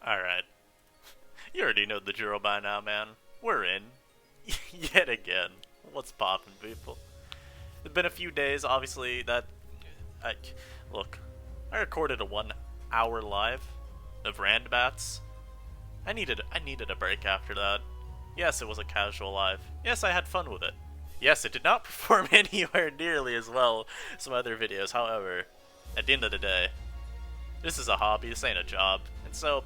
Alright. You already know the drill by now, man. We're in. Yet again. What's poppin', people? It's been a few days, obviously, that... I, look, I recorded a 1 hour live of Randbats. I needed a break after that. Yes, it was a casual live. Yes, I had fun with it. Yes, it did not perform anywhere nearly as well as some other videos, however, at the end of the day, this is a hobby, this ain't a job, and so,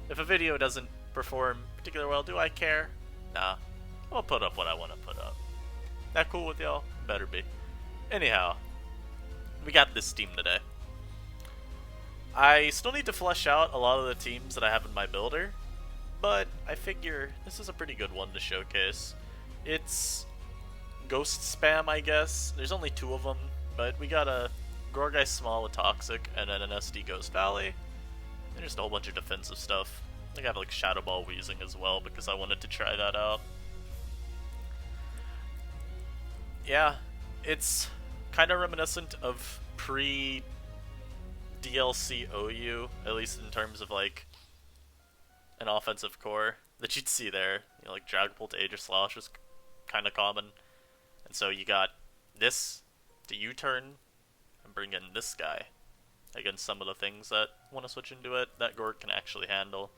if a video doesn't perform particularly well, do I care? Nah. I'll put up what I want to put up. That cool with y'all? Better be. Anyhow, we got this team today. I still need to flesh out a lot of the teams that I have in my builder, but I figure this is a pretty good one to showcase. It's ghost spam, I guess. There's only 2 of them, but we got a Gorgai Small with Toxic, and then an SD Ghost Valley, and just a whole bunch of defensive stuff. I think I have like Shadow Ball Wheezing as well because I wanted to try that out. Yeah, it's kind of reminiscent of pre-DLC OU, at least in terms of like an offensive core that you'd see there. You know, like Dragapult to Aegis Slash was kind of common, and so you got this to U-turn and bring in this guy against some of the things that want to switch into it that Gorg can actually handle.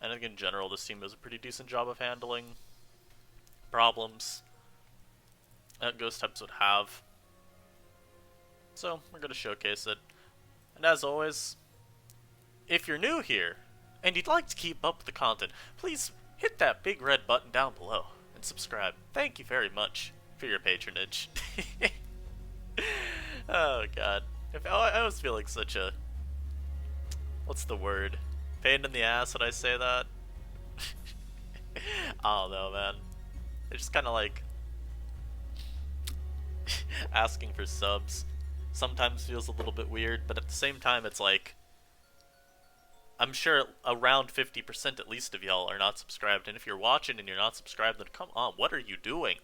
And I think in general this team does a pretty decent job of handling problems that ghost types would have. So we're going to showcase it. And as always, if you're new here and you'd like to keep up with the content, please hit that big red button down below and subscribe. Thank you very much for your patronage. Oh god. I always feel like such a... what's the word? Pain in the ass when I say that? I don't know, man. It's just kind of like... asking for subs sometimes feels a little bit weird, but at the same time it's like... I'm sure around 50% at least of y'all are not subscribed, and if you're watching and you're not subscribed, then come on, what are you doing?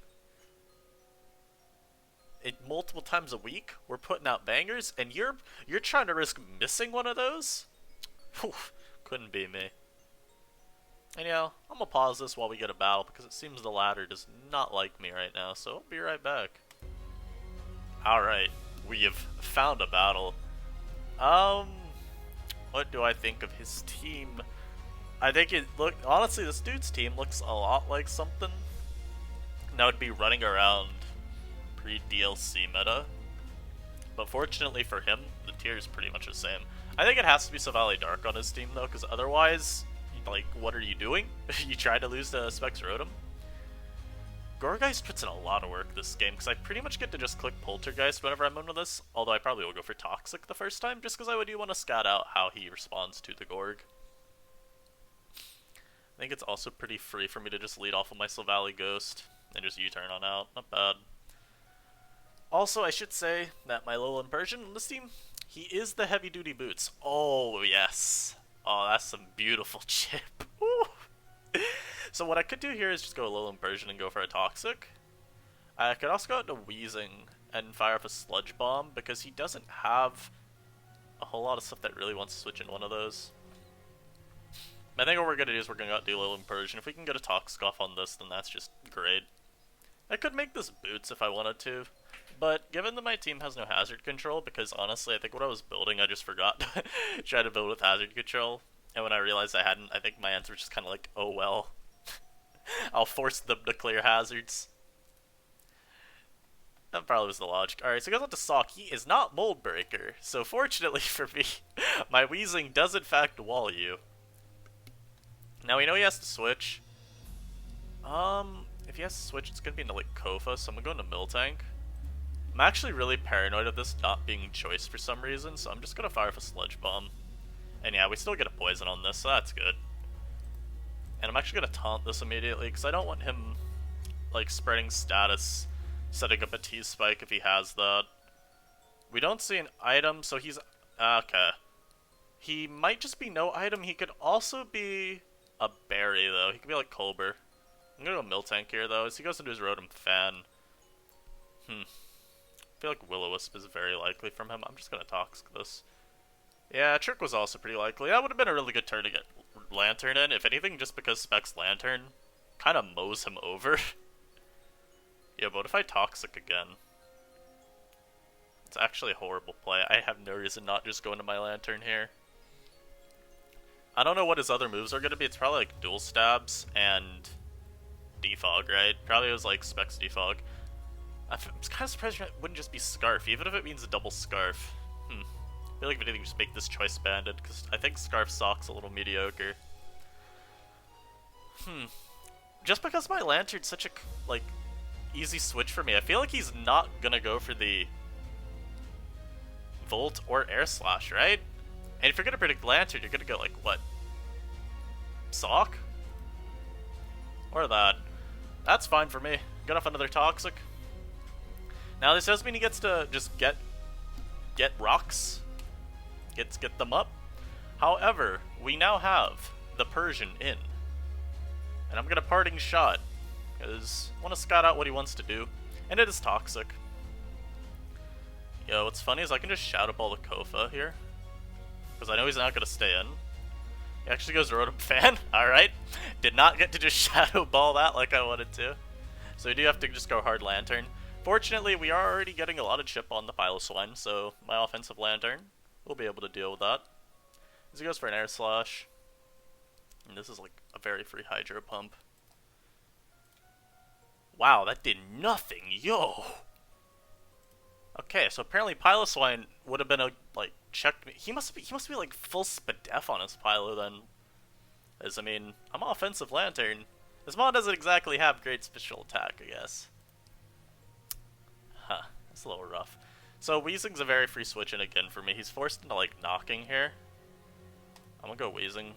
Multiple times a week, we're putting out bangers, and you're trying to risk missing one of those? Whew, couldn't be me. And yeah, I'm gonna pause this while we get a battle, because it seems the ladder does not like me right now, so I'll be right back. Alright, we have found a battle. What do I think of his team? I think honestly, this dude's team looks a lot like something that would be running around pre-DLC meta. But fortunately for him, the tier is pretty much the same. I think it has to be Savali Dark on his team though, because otherwise, like, what are you doing? You try to lose to Specs Rotom? Gourgeist puts in a lot of work this game, because I pretty much get to just click Poltergeist whenever I'm into this, although I probably will go for Toxic the first time, just because I do want to scout out how he responds to the Gorg. I think it's also pretty free for me to just lead off with my Silvally Ghost, and just U-turn on out, not bad. Also, I should say that my Lowland Persian on this team, he is the heavy-duty boots. Oh, yes. Oh, that's some beautiful chip. Woo. So what I could do here is just go Lowland Persian and go for a Toxic. I could also go into Wheezing and fire up a Sludge Bomb, because he doesn't have a whole lot of stuff that really wants to switch in one of those. I think what we're going to do is we're going to do Lowland Persian. If we can get a Toxic off on this, then that's just great. I could make this Boots if I wanted to, but given that my team has no hazard control, because honestly I think what I was building I just forgot to try to build with hazard control, and when I realized I hadn't, I think my answer was just kind of like, oh well. I'll force them to clear hazards. That probably was the logic. Alright, so he goes on to Sock. He is not Mold Breaker, so fortunately for me, my Wheezing does in fact wall you. Now we know he has to switch. If he has to switch, it's gonna be into like Kofa, so I'm gonna go into Miltank. I'm actually really paranoid of this not being choice for some reason, so I'm just gonna fire off a Sludge Bomb. And yeah, we still get a poison on this, so that's good. And I'm actually gonna taunt this immediately, because I don't want him, like, spreading status, setting up a T-Spike if he has that. We don't see an item, so he's... okay. He might just be no item. He could also be a berry, though. He could be like Colbur. I'm gonna go Miltank here, though, as he goes into his Rotom Fan. I feel like Will-O-Wisp is very likely from him. I'm just gonna Toxic this. Yeah, Trick was also pretty likely. That would have been a really good turn to get Lantern in, if anything, just because Spec's Lantern kind of mows him over. Yeah, but what if I Toxic again? It's actually a horrible play. I have no reason not just go into my Lantern here. I don't know what his other moves are going to be. It's probably like Dual Stabs and Defog, right? Probably it was like Spec's Defog. I'm kind of surprised it wouldn't just be Scarf, even if it means a double Scarf. I feel like if anything, just make this choice banded, because I think Scarf Sock's a little mediocre. Just because my Lantern's such a, like, easy switch for me, I feel like he's not gonna go for the Volt or Air Slash, right? And if you're gonna predict Lantern, you're gonna go, like, what? Sock? Or that. That's fine for me. Good off another Toxic. Now this does mean he gets to just get rocks. Get them up. However, we now have the Persian in. And I'm gonna Parting Shot, because I want to scout out what he wants to do. And it is Toxic. Yo, what's funny is I can just Shadow Ball the Kofa here, because I know he's not gonna stay in. He actually goes Rotom Fan. Alright. Did not get to just Shadow Ball that like I wanted to. So we do have to just go hard Lantern. Fortunately, we are already getting a lot of chip on the Piloswine, so my offensive Lantern will be able to deal with that. As he goes for an Air Slash. And this is like a very free Hydro Pump. Wow, that did nothing, yo! Okay, so apparently Piloswine would have been a, like, check. He must be like full Spadef on his Pylo then. As, I mean, I'm offensive Lantern. This mod doesn't exactly have great special attack, I guess. Huh, that's a little rough. So Weezing's a very free switch in again for me. He's forced into, like, knocking here. I'm gonna go Weezing.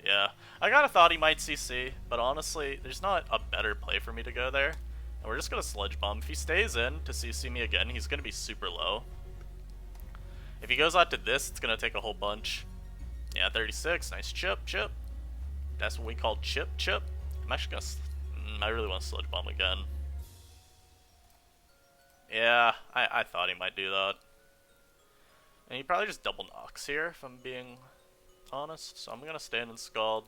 Yeah, I kinda thought he might CC, but honestly, there's not a better play for me to go there. And we're just gonna Sludge Bomb. If he stays in to CC me again, he's gonna be super low. If he goes out to this, it's gonna take a whole bunch. Yeah, 36, nice chip. That's what we call chip. I'm actually gonna, I really want to Sludge Bomb again. Yeah, I thought he might do that. And he probably just double knocks here, if I'm being honest. So I'm gonna stand and Scald.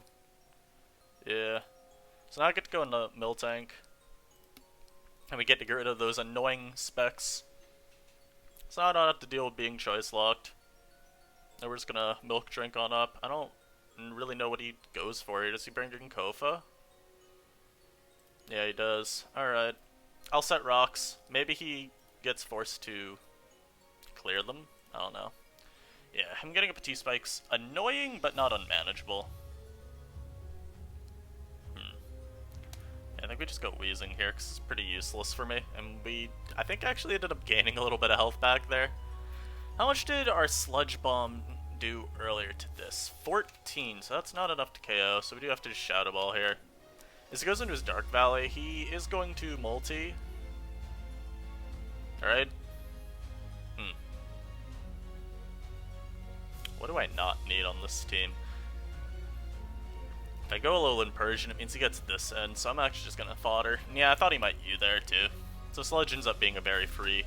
Yeah. So now I get to go into Miltank. And we get to get rid of those annoying specs. So now I don't have to deal with being choice locked. And we're just gonna Milk Drink on up. I don't really know what he goes for here. Does he bring in Kofa? Yeah, he does. Alright. I'll set rocks. Maybe he gets forced to clear them. I don't know. Yeah, him getting a Petit Spike's annoying, but not unmanageable. I think we just go Weezing here, because it's pretty useless for me. And I think actually ended up gaining a little bit of health back there. How much did our Sludge Bomb do earlier to this? 14, so that's not enough to KO, so we do have to just Shadow Ball here. As he goes into his Dark Valley, he is going to multi. Alright. What do I not need on this team? If I go Alolan Persian, it means he gets this in, so I'm actually just gonna fodder. And yeah, I thought he might U there too. So Sludge ends up being a very free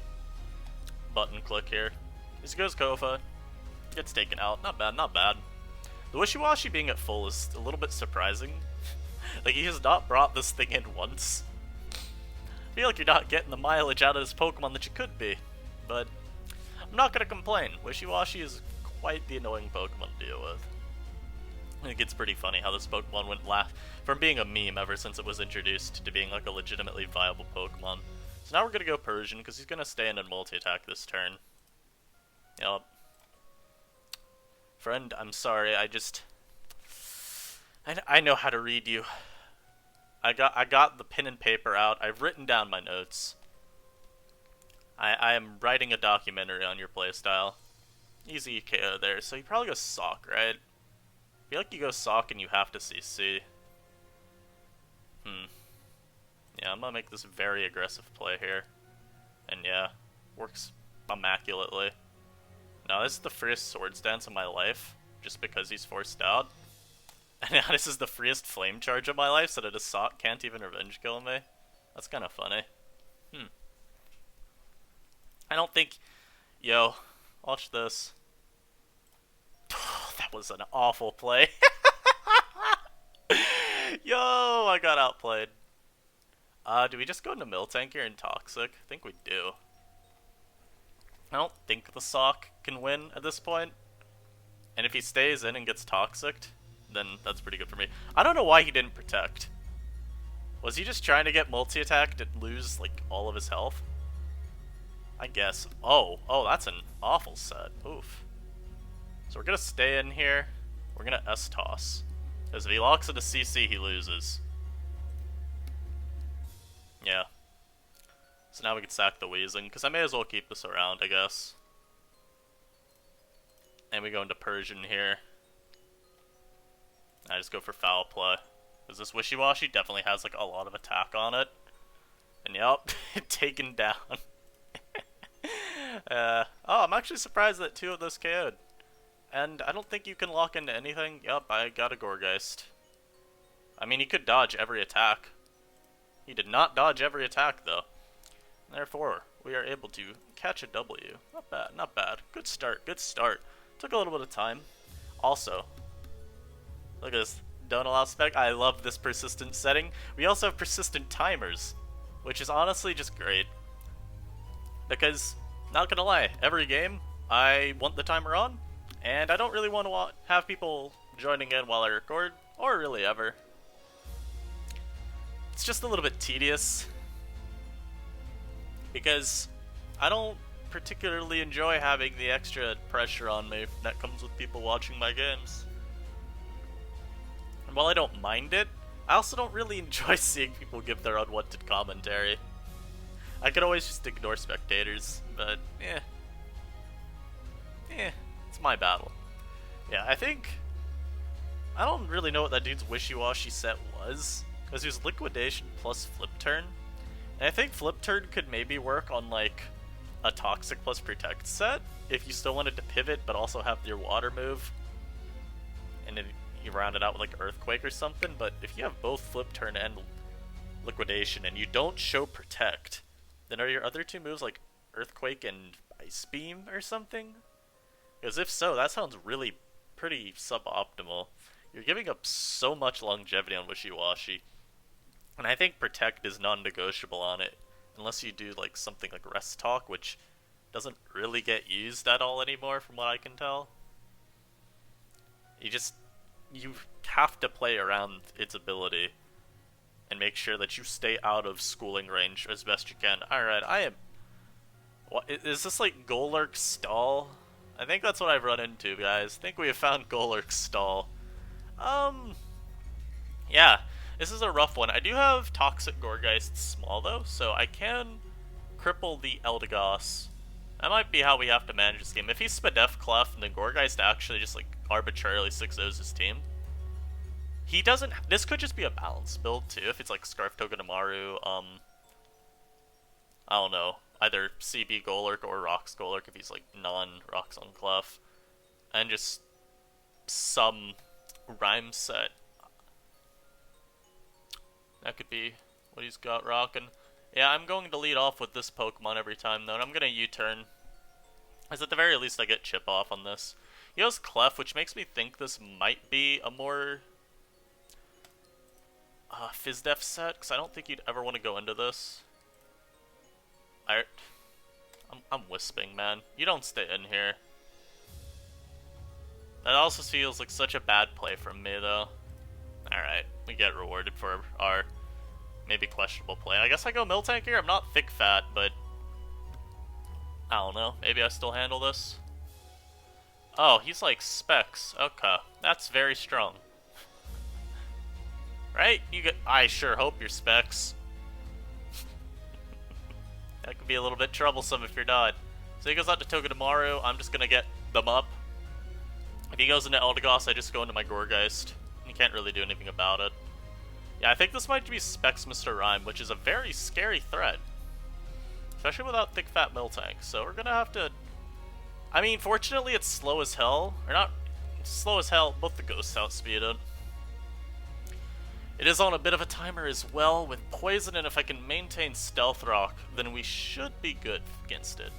button click here. As he goes Kofa, gets taken out. Not bad, not bad. The Wishy-Washy being at full is a little bit surprising. Like, he has not brought this thing in once. I feel like you're not getting the mileage out of this Pokemon that you could be. But I'm not gonna complain. Wishy-Washy is quite the annoying Pokemon to deal with. I think it's pretty funny how this Pokemon went from being a meme ever since it was introduced to being like a legitimately viable Pokemon. So now we're gonna go Persian because he's gonna stay in and multi-attack this turn. Yup. Friend, I'm sorry. I know how to read you. I got the pen and paper out. I've written down my notes. I am writing a documentary on your playstyle. Easy KO there. So you probably go Sock, right? I feel like you go Sock and you have to CC. Yeah, I'm gonna make this very aggressive play here. And yeah, works immaculately. Now this is the freest Swords Dance of my life, just because he's forced out. And now this is the freest Flame Charge of my life, so that a Sock can't even Revenge Kill me. That's kind of funny. I don't think... Yo, watch this. That was an awful play. Yo, I got outplayed. Do we just go into Miltank here and Toxic? I think we do. I don't think the Sock can win at this point. And if he stays in and gets Toxicked, then that's pretty good for me. I don't know why he didn't Protect. Was he just trying to get multi-attacked and lose, like, all of his health? I guess. Oh, that's an awful set. Oof. So we're gonna stay in here. We're gonna S-Toss. Because if he locks into CC, he loses. Yeah. So now we can sack the Weezing, because I may as well keep this around, I guess. And we go into Persian here. I just go for Foul Play. Because this Wishy-Washy definitely has like a lot of attack on it. And yep, taken down. Oh, I'm actually surprised that 2 of those KO'd. And I don't think you can lock into anything. Yep, I got a Goregeist. I mean, he could dodge every attack. He did not dodge every attack, though. Therefore, we are able to catch a W. Not bad, not bad. Good start, good start. Took a little bit of time. Also, look at this. Don't allow spec. I love this persistent setting. We also have persistent timers, which is honestly just great. Because, not gonna lie, every game, I want the timer on, and I don't really want to have people joining in while I record, or really ever. It's just a little bit tedious, because I don't particularly enjoy having the extra pressure on me that comes with people watching my games. And while I don't mind it, I also don't really enjoy seeing people give their unwanted commentary. I could always just ignore spectators, but it's my battle. Yeah, I don't really know what that dude's Wishy-Washy set was, because he was Liquidation plus Flip Turn, and I think Flip Turn could maybe work on like a Toxic plus Protect set, if you still wanted to pivot but also have your water move, and then you round it out with like Earthquake or something. But if you have both Flip Turn and Liquidation and you don't show Protect, then are your other 2 moves like Earthquake and Ice Beam or something? Because if so, that sounds really pretty suboptimal. You're giving up so much longevity on Wishy-Washy, and I think Protect is non-negotiable on it, unless you do like something like Rest Talk, which doesn't really get used at all anymore from what I can tell. You have to play around its ability and make sure that you stay out of schooling range as best you can. Alright, what, is this like Golurk stall? I think that's what I've run into, guys. I think we have found Golurk stall. Yeah, this is a rough one. I do have Toxic Goregeist small though, so I can cripple the Eldegoss. That might be how we have to manage this game. If he's Spadef Clef, then Goregeist actually just like arbitrarily 6-0s his team. He doesn't. This could just be a balanced build too. If it's like Scarf Togedemaru, I don't know, either CB Golurk or Rocks Golurk if he's like non-Rocks on Clef, and just some rhyme set. That could be what he's got rocking. Yeah, I'm going to lead off with this Pokemon every time though, and I'm gonna U-turn. As at the very least I get chip off on this. He has Clef, which makes me think this might be a more Fizdef set, because I don't think you'd ever want to go into this. I'm wisping, man. You don't stay in here. That also feels like such a bad play from me, though. Alright, we get rewarded for our maybe questionable play. I guess I go Miltank here. I'm not thick fat, but I don't know. Maybe I still handle this. Oh, he's like Specs. Okay, that's very strong. Right? I sure hope you're Specs. That could be a little bit troublesome if you're not. So he goes out to Togedemaru. I'm just gonna get them up. If he goes into Eldegoss, I just go into my Goregeist. You can't really do anything about it. Yeah, I think this might be Specs Mr. Rhyme, which is a very scary threat. Especially without thick fat Miltank. So we're gonna have to... I mean, fortunately it's slow as hell. Or not slow as hell, both the Ghosts outspeed it. It is on a bit of a timer as well with Poison, and if I can maintain Stealth Rock, then we should be good against it.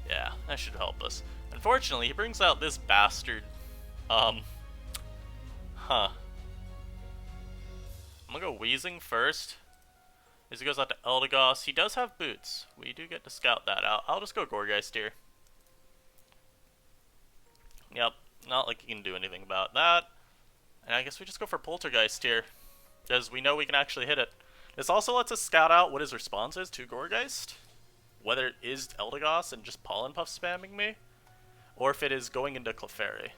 Yeah, that should help us. Unfortunately, he brings out this bastard. I'm gonna go Wheezing first. As he goes out to Eldegoss. He does have boots. We do get to scout that out. I'll just go Gourgeist here. Yep, not like you can do anything about that. And I guess we just go for Poltergeist here, because we know we can actually hit it. This also lets us scout out what his response is to Gourgeist. Whether it is Eldegoss and just Pollen Puff spamming me, or if it is going into Clefairy.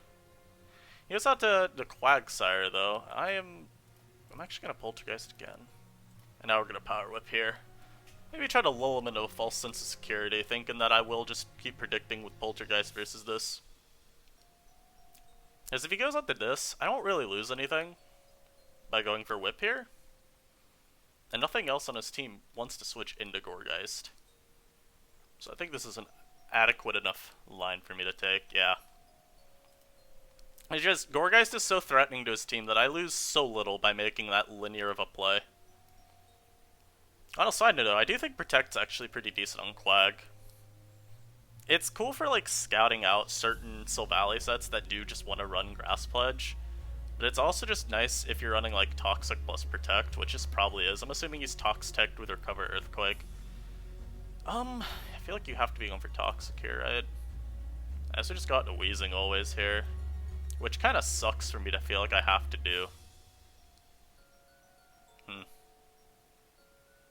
He goes out to the Quagsire though. I'm actually gonna Poltergeist again. And now we're gonna Power Whip here. Maybe try to lull him into a false sense of security, thinking that I will just keep predicting with Poltergeist versus this. As if he goes out to this, I don't really lose anything by going for Whip here. And nothing else on his team wants to switch into Gourgeist. So I think this is an adequate enough line for me to take, yeah. It's just, Gourgeist is so threatening to his team that I lose so little by making that linear of a play. On a side note though, I do think Protect's actually pretty decent on Quag. It's cool for like scouting out certain Sylvally sets that do just want to run Grass Pledge. But it's also just nice if you're running like Toxic plus Protect, which this probably is. I'm assuming he's Tox-Teched with Recover Earthquake. I feel like you have to be going for Toxic here, right? I also just got to Wheezing always here, which kind of sucks for me to feel like I have to do.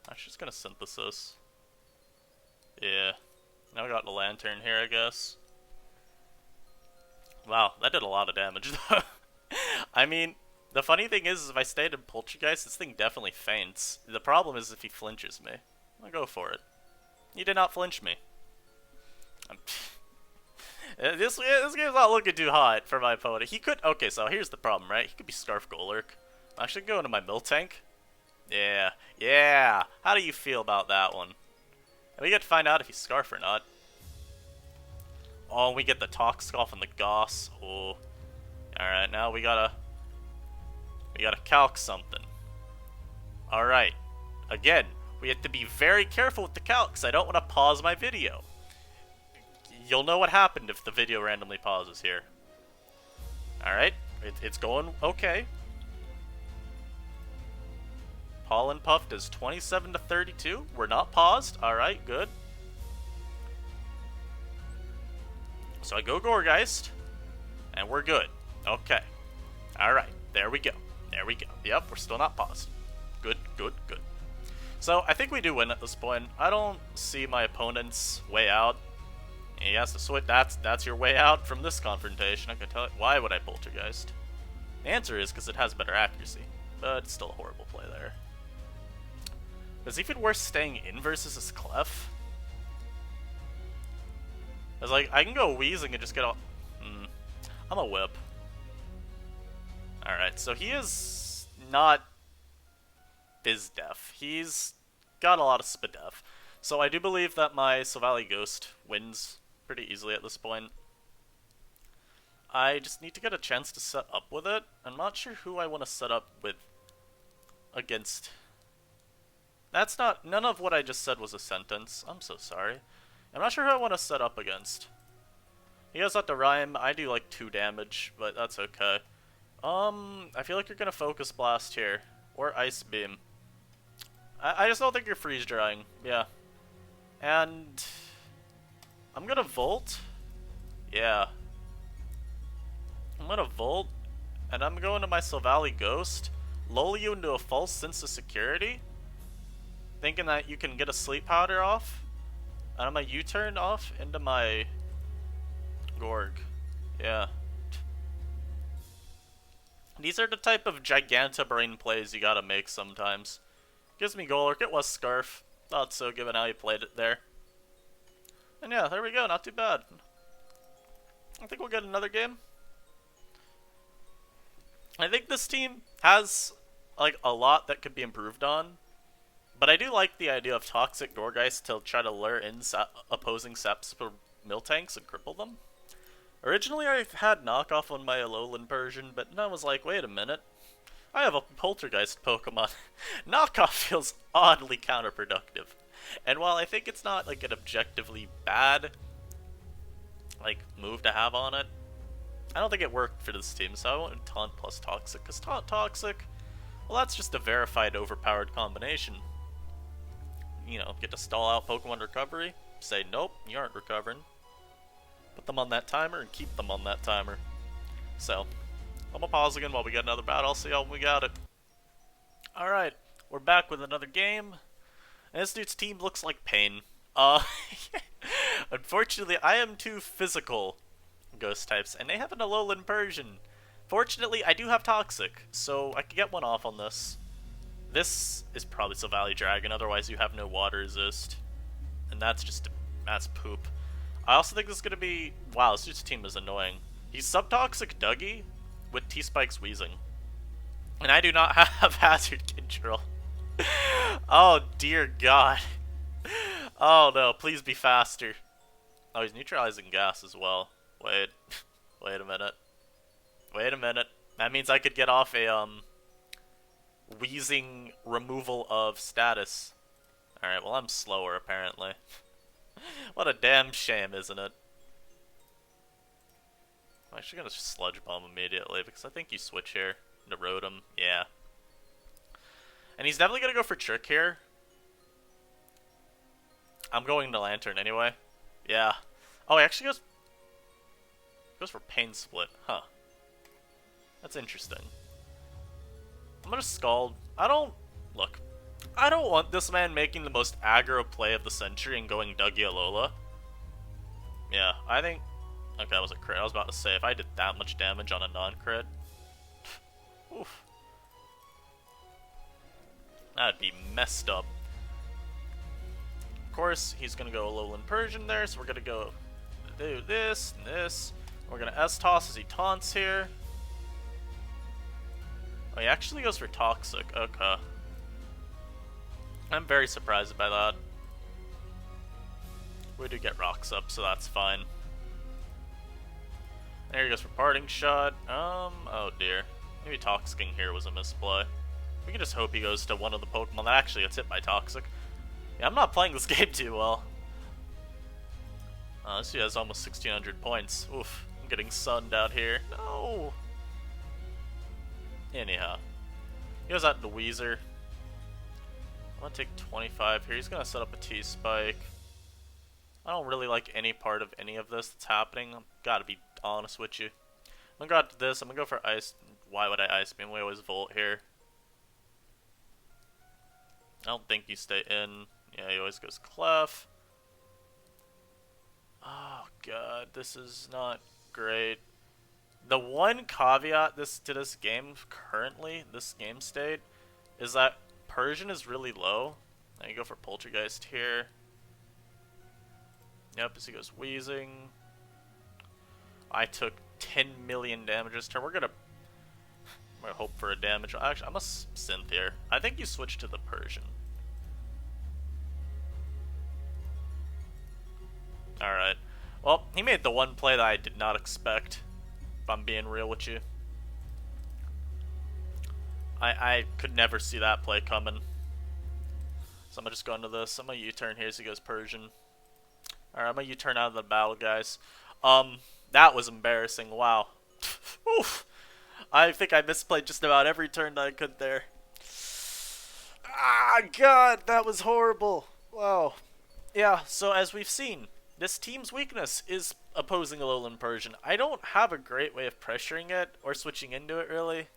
I'm just gonna Synthesis. Yeah. Now I got the Lantern here, I guess. Wow, that did a lot of damage though. I mean, the funny thing is if I stayed in Poltergeist, this thing definitely faints. The problem is if he flinches me. I'll go for it. He did not flinch me. This game's not looking too hot for my opponent. He could... Okay, so here's the problem, right? He could be Scarf Golurk. I'm actually going to my Miltank. Yeah. Yeah! How do you feel about that one? And we get to find out if he's Scarf or not. Oh, we get the Toxic off on the Goss. Oh. Alright, now we gotta calc something. Alright. Again, we have to be very careful with the calcs. I don't want to pause my video. You'll know what happened if the video randomly pauses here. Alright, it's going okay. Pollen Puff does 27 to 32. We're not paused. Alright, good. So I go Gourgeist, and we're good. Okay. Alright, there we go. There we go. Yep, we're still not paused. Good, good, good. So I think we do win at this point. I don't see my opponent's way out. He has to switch. That's your way out from this confrontation. I can tell it. Why would I Poltergeist? The answer is because it has better accuracy, but it's still a horrible play there. It's even worse staying in versus his Clef. It's like, I can go Wheezing and just get all... I'm a Whip. Alright, so he is not Biz-Def. He's got a lot of Spadef. So I do believe that my Sylvally Ghost wins pretty easily at this point. I just need to get a chance to set up with it. I'm not sure who I want to set up with against... That's not... None of what I just said was a sentence. I'm so sorry. I'm not sure who I want to set up against. He goes out to Rhyme. I do like 2 damage, but that's okay. I feel like you're gonna Focus Blast here. Or Ice Beam. I just don't think you're Freeze Drying. Yeah. And... I'm gonna Volt. Yeah. I'm gonna Volt. And I'm going to my Sylvally Ghost. Lull you into a false sense of security. Thinking that you can get a Sleep Powder off. And I'm gonna U-turn off into my... Gorg. Yeah. These are the type of Giganta-brain plays you gotta make sometimes. Gives me Golurk. It was Scarf. Thought so, given how you played it there. And yeah, there we go. Not too bad. I think we'll get another game. I think this team has, like, a lot that could be improved on. But I do like the idea of Toxic Gourgeist to try to lure in opposing Seps for Miltanks and cripple them. Originally, I had Knockoff on my Alolan version, but then I was like, wait a minute. I have a Poltergeist Pokemon. Knockoff feels oddly counterproductive. And while I think it's not, like, an objectively bad, like, move to have on it, I don't think it worked for this team, so I wanted Taunt plus Toxic, because Taunt Toxic, Well, that's just a verified overpowered combination. You know, get to stall out Pokemon recovery, say nope, you aren't recovering. Put them on that timer and keep them on that timer. So, I'm gonna pause again while we get another battle, I'll see how we got it. Alright, we're back with another game. And this dude's team looks like pain. Unfortunately, I am too physical ghost types, and they have an Alolan Persian. Fortunately, I do have Toxic, so I can get one off on this. This is probably Silvally Dragon, otherwise you have no water resist. And that's just, that's poop. I also think this is going to be, wow, this dude's team is annoying. He's Subtoxic Dougie with T-Spike's Wheezing. And I do not have Hazard Control. Oh dear god. Oh no, please be faster. Oh, he's neutralizing gas as well. Wait. Wait a minute. Wait a minute. That means I could get off a, wheezing removal of status. Alright, well I'm slower apparently. What a damn shame, isn't it? I'm actually gonna Sludge Bomb immediately because I think you switch here to Rotom. Yeah. And he's definitely gonna go for Trick here. I'm going to Lantern anyway. Yeah. Oh, he actually goes for Pain Split. Huh. That's interesting. I'm gonna Scald. I don't want this man making the most aggro play of the century and going Dougie Alola. Yeah, I think... Okay, that was a crit. I was about to say, if I did that much damage on a non-crit... Oof. That'd be messed up. Of course, he's gonna go Alolan Persian there, so we're gonna go do this and this. We're gonna S-Toss as he taunts here. Oh, he actually goes for Toxic. Okay. I'm very surprised by that. We do get rocks up, so that's fine. There he goes for Parting Shot. Oh dear. Maybe Toxicking here was a misplay. We can just hope he goes to one of the Pokemon that actually gets hit by Toxic. Yeah, I'm not playing this game too well. This dude has almost 1,600 points. Oof. I'm getting sunned out here. No! Anyhow. He goes out to Weezer. I'm gonna take 25 here. He's gonna set up a T-Spike. I don't really like any part of any of this that's happening. I've gotta be honest with you. I'm gonna go out to this. I'm gonna go for Ice. Why would I Ice Beam? We always Volt here. I don't think you stay in. Yeah, he always goes Clef. Oh god, this is not great. The one caveat to this game currently, this game state, is that Persian is really low. Now you go for Poltergeist here. Yep, as he goes Wheezing. I took 10 million damage this turn. I'm gonna hope for a damage. Actually, I'm a Synth here. I think you switch to the Persian. Alright. Well, he made the one play that I did not expect, if I'm being real with you. I could never see that play coming. So I'm gonna just go into this. I'm gonna U-turn here as he goes Persian. Alright, I'm gonna U-turn out of the battle, guys. That was embarrassing. Wow. Oof. I think I misplayed just about every turn that I could there. Ah, God, that was horrible. Wow. Yeah, so as we've seen, this team's weakness is opposing Alolan Persian. I don't have a great way of pressuring it or switching into it, really.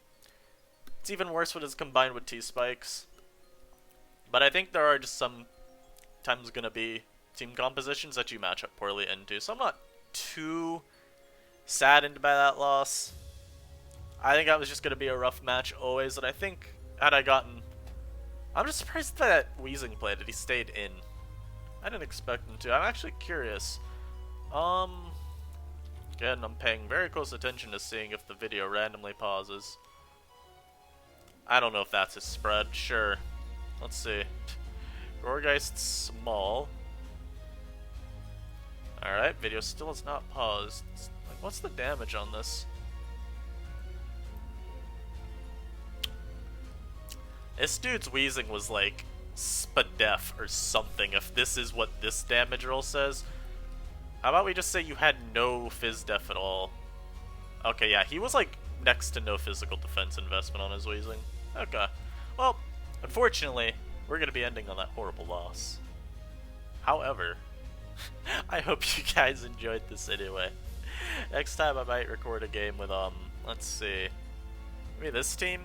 It's even worse when it's combined with T-Spikes. But I think there are just some times going to be team compositions that you match up poorly into. So I'm not too saddened by that loss. I think that was just going to be a rough match always. And I think had I gotten... I'm just surprised that Wheezing play that he stayed in. I didn't expect him to. I'm actually curious. Again, I'm paying very close attention to seeing if the video randomly pauses. I don't know if that's his spread. Sure. Let's see. Gorgeist small. Alright, video still is not paused. Like, what's the damage on this? This dude's Wheezing was like Spadef or something, if this is what this damage roll says. How about we just say you had no Phys Def at all? Okay, yeah, he was like next to no physical defense investment on his Wheezing. Okay. Well, unfortunately, we're going to be ending on that horrible loss. However, I hope you guys enjoyed this anyway. Next time I might record a game with, let's see. Maybe this team?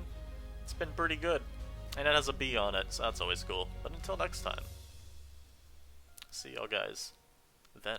It's been pretty good. And it has a B on it, so that's always cool. But until next time, see y'all guys then.